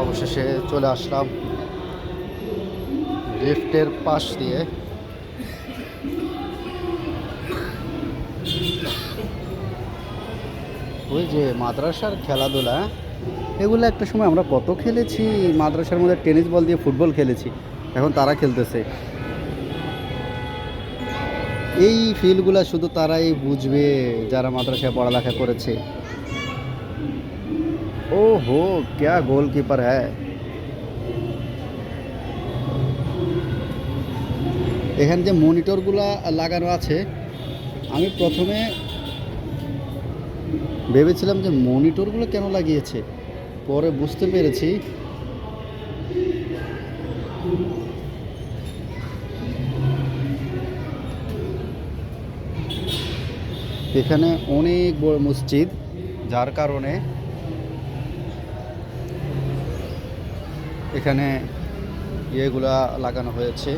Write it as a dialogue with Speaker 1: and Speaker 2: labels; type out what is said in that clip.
Speaker 1: অবশেষে চলে আসলাম লিফটের পাশ দিয়ে। ওই যে মাদ্রাসার খেলাধুলা, এগুলো একটা সময় আমরা কত খেলেছি। মাদ্রাসার মধ্যে টেনিস বল দিয়ে ফুটবল খেলেছি, এখন তারা খেলতেছে। এই ফিল্ডগুলো শুধু তারাই বুঝবে যারা মাদ্রাসায় পড়ালেখা করেছে। ও হো, ক্যা গোলকিপার হ্যায়। এখানে যে মনিটরগুলা লাগানো আছে, আমি প্রথমে ভেবেছিলাম যে মনিটরগুলো কেন লাগিয়েছে, পরে বুঝতে পেরেছি এখানে অনেক বড় মসজিদ, যার কারণে এখানে ইয়েগুলা লাগানো হয়েছে।